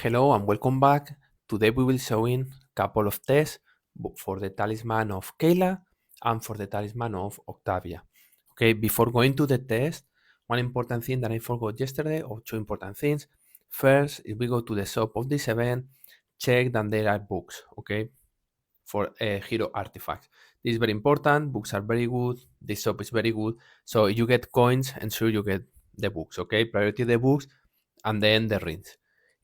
Hello and welcome back. Today we will show in a couple of tests for the talisman of Kayla and for the talisman of Octavia. Okay, before going to the test, one important thing that I forgot yesterday, or two important things. First, if we go to the shop of this event, check that there are books, okay, for hero artifacts. This is very important. Books are very good. This shop is very good. So you get coins, ensure you get the books, okay? Priority the books and then the rings.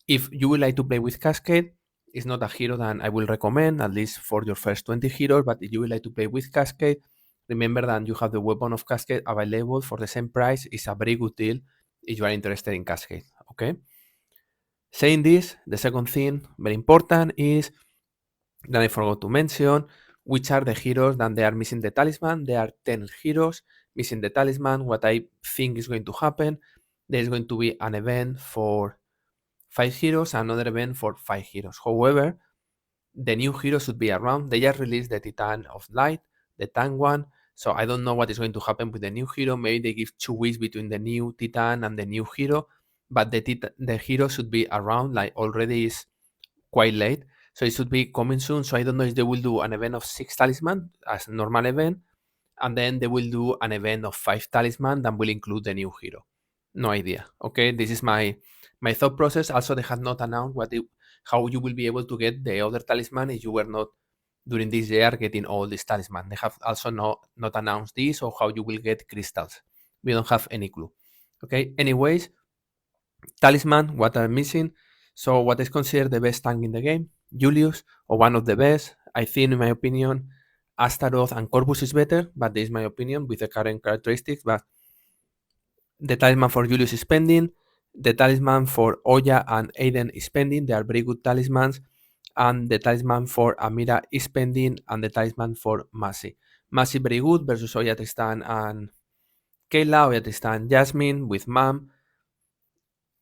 If you would like to play with Cascade, it's not a hero that I will recommend, at least for your first 20 heroes, but if you would like to play with Cascade, remember that you have the weapon of Cascade available for the same price. It's a very good deal if you are interested in Cascade, okay? Saying this, the second thing, very important, is that I forgot to mention, which are the heroes that they are missing the talisman. There are 10 heroes missing the talisman. What I think is going to happen, there is going to be an event for 5 heroes, another event for 5 heroes. However, the new hero should be around. They just released the Titan of Light, the tank one. So I don't know what is going to happen with the new hero. Maybe they give 2 weeks between the new Titan and the new hero. But the hero should be around, like already is quite late. So it should be coming soon. So I don't know if they will do an event of 6 talisman as a normal event. And then they will do an event of 5 talisman that will include the new hero. No idea. Okay, this is my thought process. Also, they have not announced how you will be able to get the other talisman if you were not during this year getting all these talisman. They have also not announced this or how you will get crystals. We don't have any clue. Okay, anyways, talisman, what are missing? So what is considered the best tank in the game? Julius, or one of the best. I think, in my opinion, Astaroth and Corvus is better, but this is my opinion with the current characteristics. But the talisman for Julius is pending. The talisman for Oya and Aiden is pending. They are very good talismans. And the talisman for Amira is pending. And the talisman for Masi. Masi very good versus Oya Tristan and Kayla, Oya Tristan Jasmine with Mam.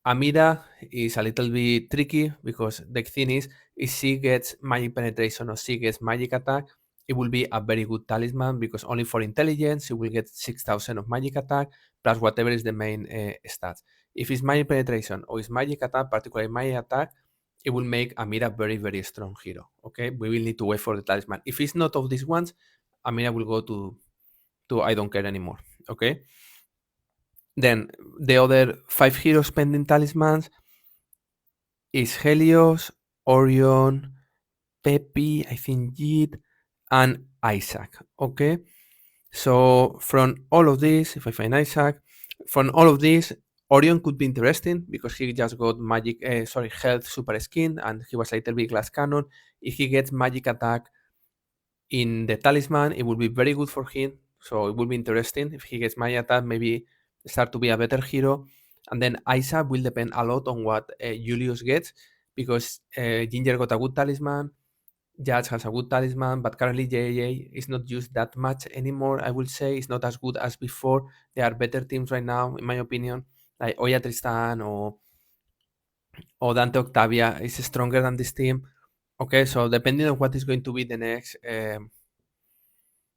Amira is a little bit tricky because the thing is, if she gets magic penetration or she gets magic attack, it will be a very good talisman because only for intelligence, she will get 6,000 of magic attack plus whatever is the main stats. If it's magic penetration or it's magic attack, particularly magic attack, it will make Amira very, very strong hero. Okay, we will need to wait for the talisman. If it's not of these ones, Amira will go to I don't care anymore. Okay. Then the other 5 heroes pending talismans is Helios, Orion, Pepi, I think Jid, and Isaac. Okay, so from all of this, if I find Isaac, from all of this, Orion could be interesting because he just got health super skin and he was a little bit glass cannon. If he gets magic attack in the talisman, it will be very good for him. So it will be interesting. If he gets magic attack, maybe start to be a better hero. And then Isaac will depend a lot on what Julius gets because Ginger got a good talisman, Judge has a good talisman, but currently JJ is not used that much anymore. I will say it's not as good as before. There are better teams right now, in my opinion, like Oya Tristan or Dante Octavia is stronger than this team. Okay, so depending on what is going to be the next the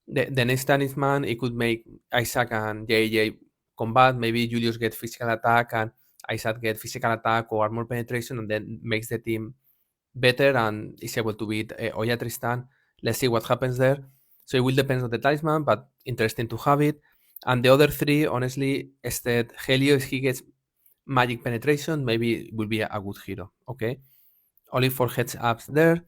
next talisman, it could make Isaac and JJ combat. Maybe Julius get physical attack and Isaac get physical attack or armor penetration, and then makes the team better and is able to beat Oya Tristan. Let's see what happens there. So it will depend on the talisman, but interesting to have it. And the other 3, honestly, instead Helios, he gets magic penetration, maybe it will be a good hero. Okay, only for heads ups there.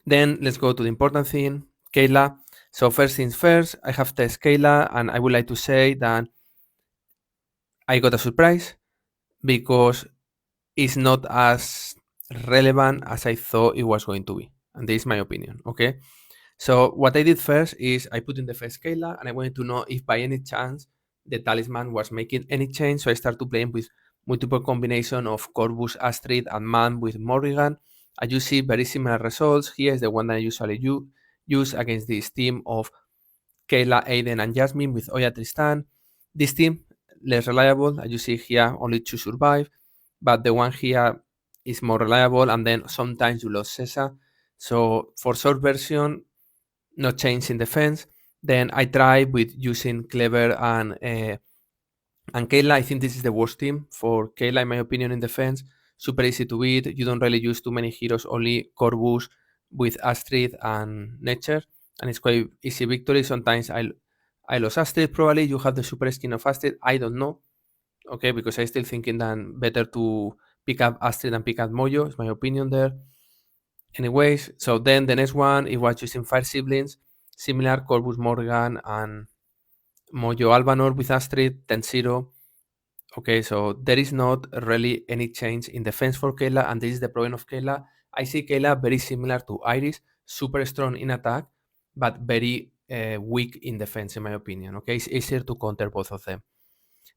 Then let's go to the important thing, Kayla. So first things first, I have tested Kayla, and I would like to say that I got a surprise because it's not as relevant as I thought it was going to be. And this is my opinion, okay? So what I did first is I put in the first Kayla and I wanted to know if by any chance the talisman was making any change. So I started playing with multiple combination of Corvus, Astrid, and Man with Morrigan. As you see, very similar results. Here is the one that I usually use against this team of Kayla, Aiden, and Jasmine with Oya Tristan. This team, less reliable. As you see here, only 2 survive. But the one here is more reliable, and then sometimes you lose Cesa. So for short version, no change in defense. Then I try with using Clever and Kayla. I think this is the worst team for Kayla, in my opinion, in defense. super easy to beat. You don't really use too many heroes, only Corvus with Astrid and Nature, and it's quite easy victory. Sometimes I lost Astrid, probably you have the super skin of Astrid, I don't know, okay, because I still thinking that better to pick up Astrid than pick up Mojo, is my opinion there. Anyways, so then the next one, it was using Fire Siblings, similar Corvus Morgan and Mojo Albanor with Astrid, 10-0. Okay, so there is not really any change in defense for Kayla, and this is the problem of Kayla. I see Kayla very similar to Iris, super strong in attack, but very weak in defense, in my opinion. Okay, it's easier to counter both of them.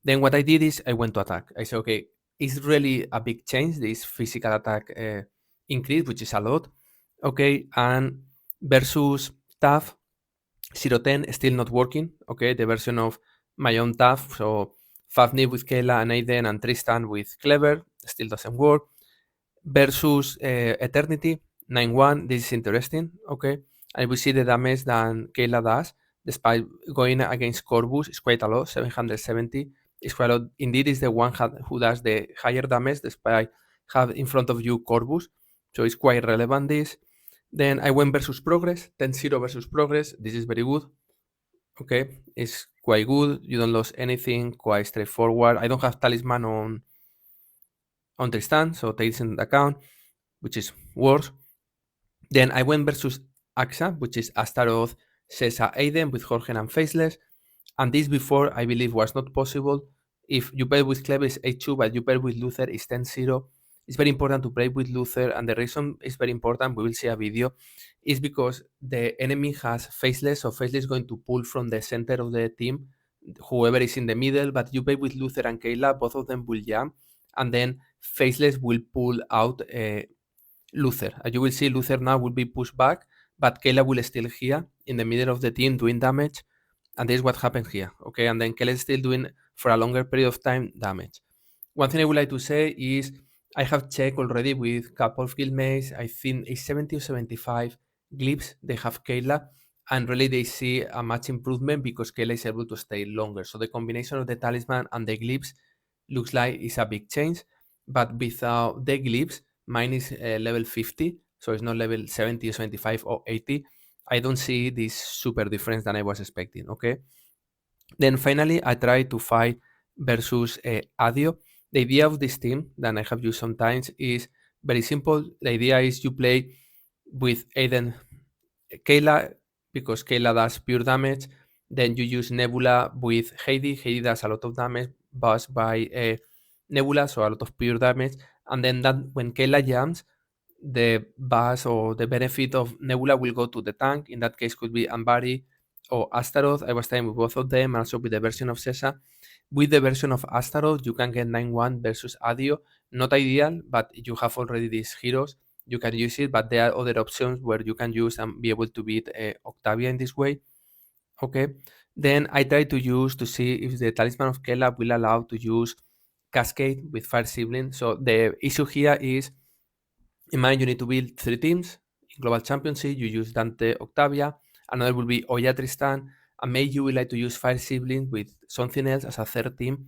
Then what I did is I went to attack. I said, okay, it's really a big change, this physical attack increase, which is a lot. Okay, and versus Tough, 010 still not working. Okay, the version of my own Tough, so Fafnir with Kayla and Aiden and Tristan with Clever still doesn't work. Versus Eternity, 9-1, this is interesting. Okay, and we see the damage that Kayla does, despite going against Corvus, is quite a lot, 770. It's quite a lot. Indeed, is the one who does the higher damage, despite have in front of you Corvus. So it's quite relevant, this. Then I went versus Progress, 10-0 versus Progress. This is very good. Okay, it's quite good. You don't lose anything, quite straightforward. I don't have Talisman on Tristan, so takes into account, which is worse. Then I went versus AXA, which is Astaroth, Cesa, Aiden with Jorge and Faceless. And this before, I believe, was not possible. If you play with Clever, it's 8-2, but you play with Luther, it's 10-0. It's very important to play with Luther, and the reason is very important, we will see a video, is because the enemy has Faceless, so Faceless is going to pull from the center of the team, whoever is in the middle, but you play with Luther and Kayla, both of them will jump, and then Faceless will pull out Luther. As you will see, Luther now will be pushed back, but Kayla will still here in the middle of the team doing damage, and this is what happened here, okay? And then Kayla is still doing, for a longer period of time, damage. One thing I would like to say is I have checked already with a couple of guildmates. I think it's 70 or 75 glyphs they have Kayla, and really they see a much improvement because Kayla is able to stay longer. So the combination of the talisman and the glyphs looks like it's a big change, but without the glyphs, mine is level 50, so it's not level 70 or 75 or 80. I don't see this super difference than I was expecting, okay? Then finally, I tried to fight versus Adio. The idea of this team that I have used sometimes is very simple. The idea is you play with Aiden Kayla, because Kayla does pure damage. Then you use Nebula with Heidi. Heidi does a lot of damage, buzzed by Nebula, so a lot of pure damage. And then that when Kayla jumps, the buzz or the benefit of Nebula will go to the tank. In that case, could be Ambari or Astaroth. I was trying with both of them, and also with the version of Sesa. With the version of Astaroth, you can get 9-1 versus Adio. Not ideal, but you have already these heroes. You can use it, but there are other options where you can use and be able to beat Octavia in this way. Okay. Then I try to use to see if the Talisman of Kayla will allow to use Cascade with Fire Sibling. So the issue here is, in mind, you need to build 3 teams. In Global Championship, you use Dante, Octavia. Another will be Oya, Tristan. And maybe you would like to use Fire Sibling with something else as a third team.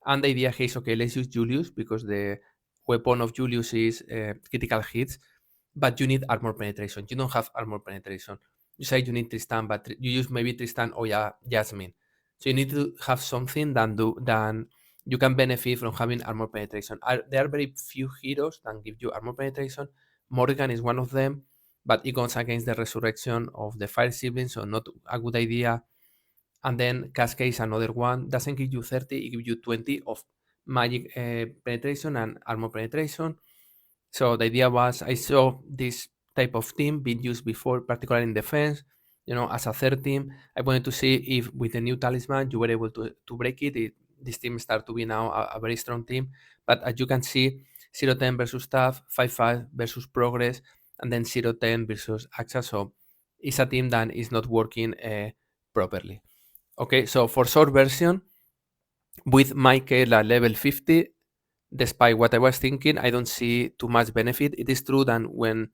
And the idea here is, okay, let's use Julius because the weapon of Julius is critical hits, but you need armor penetration. You don't have armor penetration. You say you need Tristan, but you use maybe Tristan, Oya, Jasmine. So you need to have something that you can benefit from having armor penetration. There are very few heroes that give you armor penetration. Morgan is one of them, but it goes against the resurrection of the Fire Siblings, so not a good idea. And then Cascade is another one. Doesn't give you 30, it gives you 20 of magic penetration and armor penetration. So the idea was, I saw this type of team being used before, particularly in defense, as a third team. I wanted to see if with the new talisman you were able to break it. This team started to be now a very strong team. But as you can see, 0-10 versus Tough, 5-5 versus Progress, and then 0-10 versus AXA. So it's a team that is not working properly. Okay, so for short version, with my Kayla level 50, despite what I was thinking, I don't see too much benefit. It is true that when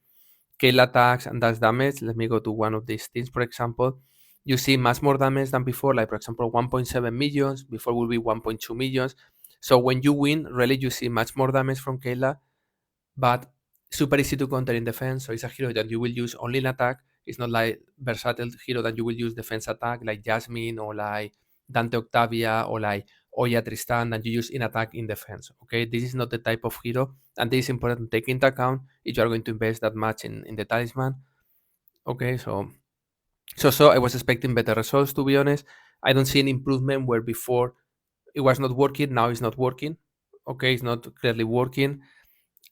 Kayla attacks and does damage, let me go to one of these things, for example, you see much more damage than before, like for example 1.7 millions, before will be 1.2 millions. So when you win, really you see much more damage from Kayla, but super easy to counter in defense. So it's a hero that you will use only in attack. It's not like versatile hero that you will use defense attack like Jasmine or like Dante Octavia or like Oya Tristan that you use in attack in defense. Okay, this is not the type of hero, and this is important to take into account if you are going to invest that much in the talisman. Okay, so I was expecting better results, to be honest. I don't see an improvement where before it was not working, now it's not working. Okay, it's not clearly working.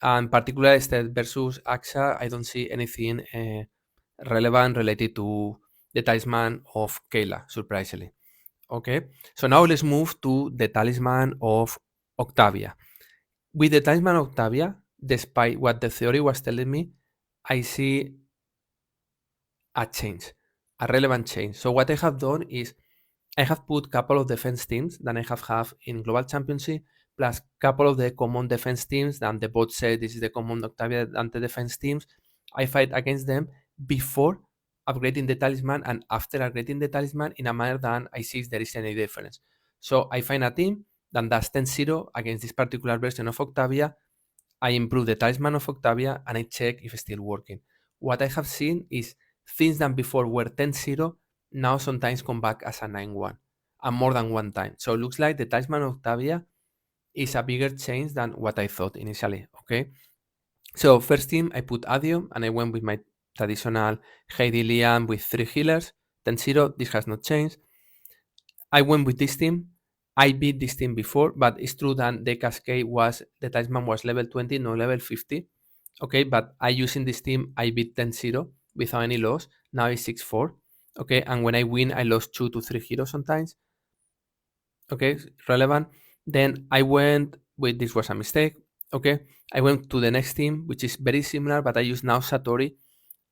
And particularly Stealth versus AXA, I don't see anything relevant related to the talisman of Kayla, surprisingly. Okay, so now let's move to the talisman of Octavia. With the talisman of Octavia, despite what the theory was telling me, I see a change, a relevant change. So what I have done is I have put couple of defense teams that I have in Global Championship, plus couple of the common defense teams that the bot said this is the common Octavia anti-defense teams. I fight against them before upgrading the talisman and after upgrading the talisman in a manner that I see if there is any difference. So I find a team that does 10-0 against this particular version of Octavia. I improve the talisman of Octavia and I check if it's still working. What I have seen is things that before were 10-0 now sometimes come back as a 9-1 and more than one time. So it looks like the talisman of Octavia is a bigger change than what I thought initially. Okay. So first team I put Adio and I went with my traditional Heidi Liam with 3 healers. 10-0, this has not changed. I went with this team. I beat this team before, but it's true that the cascade was the talisman was level 20, no level 50. Okay, but I using this team, I beat 10-0 without any loss. Now it's 6-4. Okay, and when I win, I lost 2 to 3 heroes sometimes. Okay, relevant. Then I went with this was a mistake. Okay, I went to the next team, which is very similar, but I use now Satori.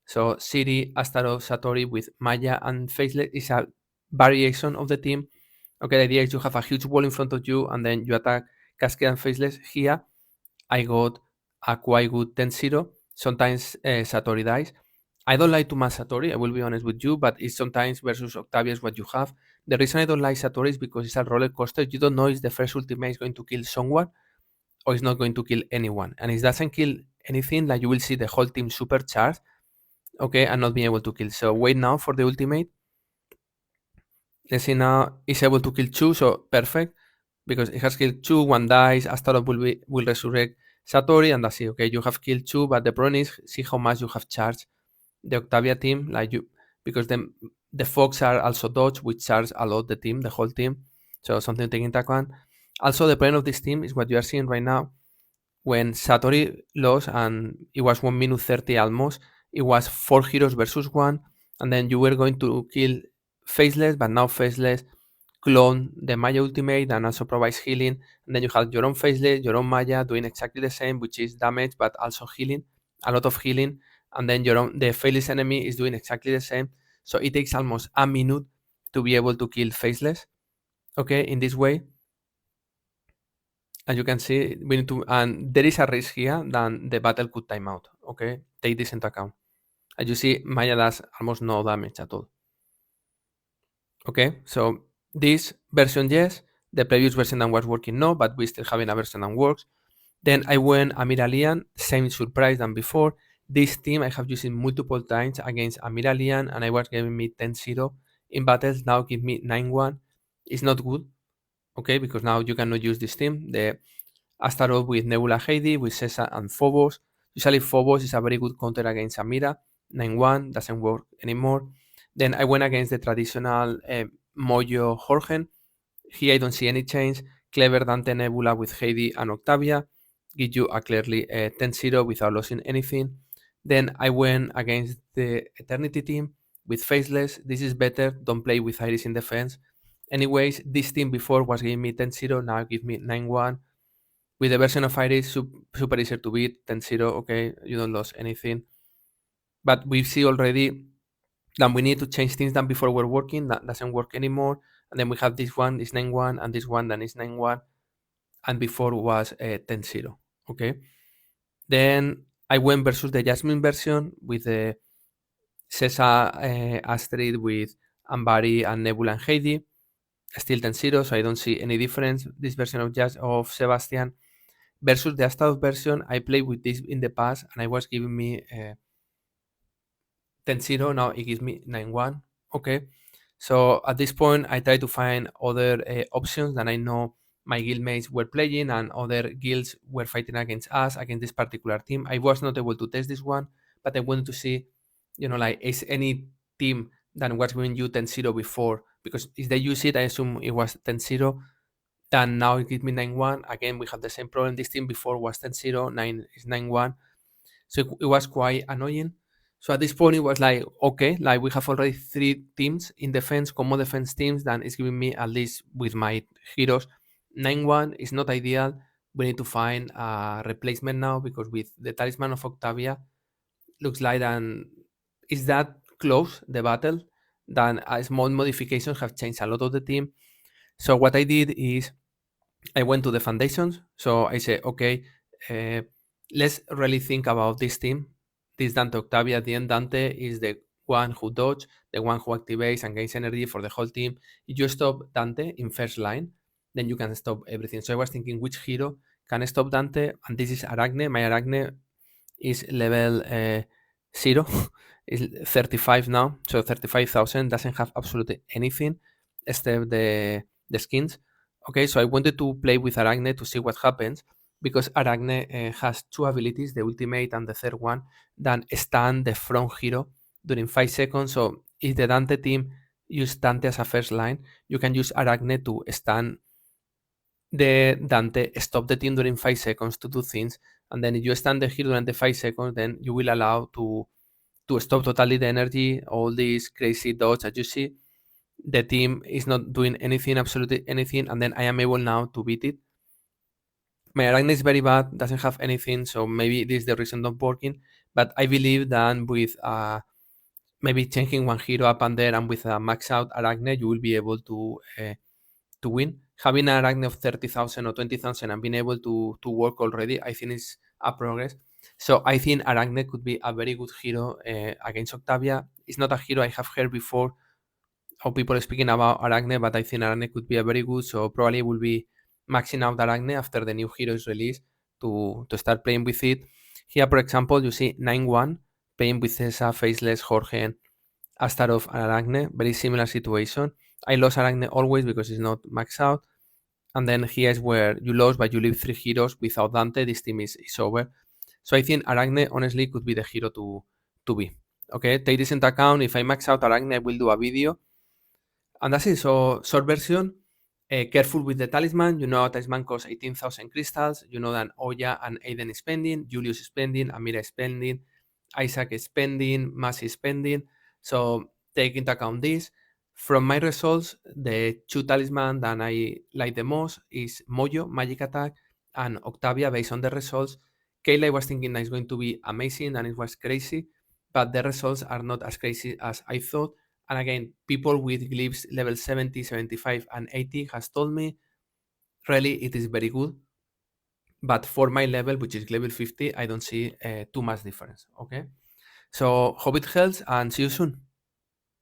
So Siri, Astaroth, Satori with Maya and Faceless is a variation of the team. Okay, the idea is you have a huge wall in front of you and then you attack Cascade and Faceless. Here, I got a quite good 10-0. Sometimes Satori dies. I don't like too much Satori, I will be honest with you, but it's sometimes versus Octavia is what you have. The reason I don't like Satori is because it's a roller coaster. You don't know if the first ultimate is going to kill someone or it's not going to kill anyone. And if it doesn't kill anything, like you will see the whole team supercharged, okay, and not being able to kill. So wait now for the ultimate. Let's see now, it's able to kill 2, so perfect. Because it has killed 2, 1 dies, Astaroth will resurrect Satori, and that's it. Okay, you have killed 2, but the problem is see how much you have charged the Octavia team, like you, because the Fox are also dodge, which charge a lot the team, the whole team. So something to take into account. Also, the point of this team is what you are seeing right now. When Satori lost and it was 1 minute 30 almost, it was 4 heroes versus 1, and then you were going to kill Faceless, but now Faceless clone the Maya ultimate and also provides healing. And then you have your own Faceless, your own Maya doing exactly the same, which is damage but also healing, a lot of healing. And then the Faceless enemy is doing exactly the same. So it takes almost a minute to be able to kill Faceless. Okay, in this way. As you can see, we need to, and there is a risk here that the battle could time out. Okay, take this into account. As you see, Maya does almost no damage at all. Okay, so this version, yes, the previous version that was working, no, but we still having a version that works. Then I went Amiralian, same surprise than before. This team I have used it multiple times against Amiralian, and I was giving me 10-0 in battles. Now give me 9-1. It's not good, okay, because now you cannot use this team. The Astaroth with Nebula Heidi, with Cesa and Phobos. Usually Phobos is a very good counter against Amira. 9-1 doesn't work anymore. Then I went against the traditional Mojo Jorgen. Here I don't see any change. Clever Dante Nebula with Heidi and Octavia give you a clearly 10-0 without losing anything. Then I went against the Eternity team with Faceless. This is better. Don't play with Iris in defense. Anyways, this team before was giving me 10-0. Now give me 9-1. With the version of Iris, super easy to beat. 10-0. Okay, you don't lose anything. But we see already that we need to change things that before were working. That doesn't work anymore. And then we have this one is 9-1 and this one that is 9-1. And before was 10-0. Okay. Then I went versus the Jasmine version with the Cesa Astrid with Ambari and Nebula and Heidi. Still 10-0, so I don't see any difference. This version of Sebastian versus the Astaroth version. I played with this in the past, and I was giving me 10-0. Now it gives me 9-1. Okay, so at this point, I try to find other options that I know my guildmates were playing, and other guilds were fighting against us, against this particular team. I was not able to test this one, but I wanted to see, like, is any team that was giving you 10-0 before, because if they use it, I assume it was 10-0. Then now it gives me 9-1. Again, we have the same problem. This team before was 10-0, 9 is 9-1. So it was quite annoying. So at this point, it was like, okay, like we have already three teams in defense, common defense teams, that is giving me, at least with my heroes, 9-1 is not ideal. We need to find a replacement now, because with the Talisman of Octavia, looks like then is that close the battle, then small modifications have changed a lot of the team. So what I did is I went to the foundations. So I said, okay, uh, let's really think about this team. This Dante Octavia. At the end, Dante is the one who dodge, the one who activates and gains energy for the whole team. If you stop Dante in first line, then you can stop everything. So I was thinking, which hero can stop Dante? And this is Arachne. My Arachne is level 0, is 35 now, so 35,000, doesn't have absolutely anything except the skins. Okay, so I wanted to play with Arachne to see what happens, because Arachne has two abilities, the ultimate and the third one, that stun the front hero during 5 seconds. So if the Dante team use Dante as a first line, you can use Arachne to stun the Dante, stop the team during 5 seconds to do things, and then if you stun the hero during the 5 seconds, then you will allow to stop totally the energy, all these crazy dodge that you see. The team is not doing anything, absolutely anything, and then I am able now to beat it. My Arachne is very bad, doesn't have anything, so maybe this is the reason not working. But I believe that with maybe changing one hero up and there, and with a max out Arachne, you will be able to win. Having an Arachne of 30,000 or 20,000 and being able to work already, I think is a progress. So I think Arachne could be a very good hero against Octavia. It's not a hero I have heard before, how people are speaking about Arachne, but I think Arachne could be a very good. So probably will be maxing out Arachne after the new hero is released to start playing with it. Here, for example, you see 9-1 playing with Cesa, Faceless, Jorge, Astaroth, and Arachne. Very similar situation. I lost Arachne always because it's not maxed out. And then here is where you lost, but you leave 3 heroes. Without Dante, this team is over. So I think Arachne honestly could be the hero to be. Okay, take this into account. If I max out Arachne, I will do a video. And that's it. So short version, careful with the talisman. You know, a talisman costs 18,000 crystals. You know that Oya and Aiden is spending, Julius is spending, Amira is spending, Isaac is spending, Mas is spending. So take into account this. From my results, the two talisman that I like the most is Mojo, Magic Attack, and Octavia based on the results. Kayla, I was thinking that it's going to be amazing and it was crazy, but the results are not as crazy as I thought. And again, people with glyphs level 70, 75, and 80 has told me really it is very good. But for my level, which is level 50, I don't see too much difference. Okay. So hope it helps and see you soon.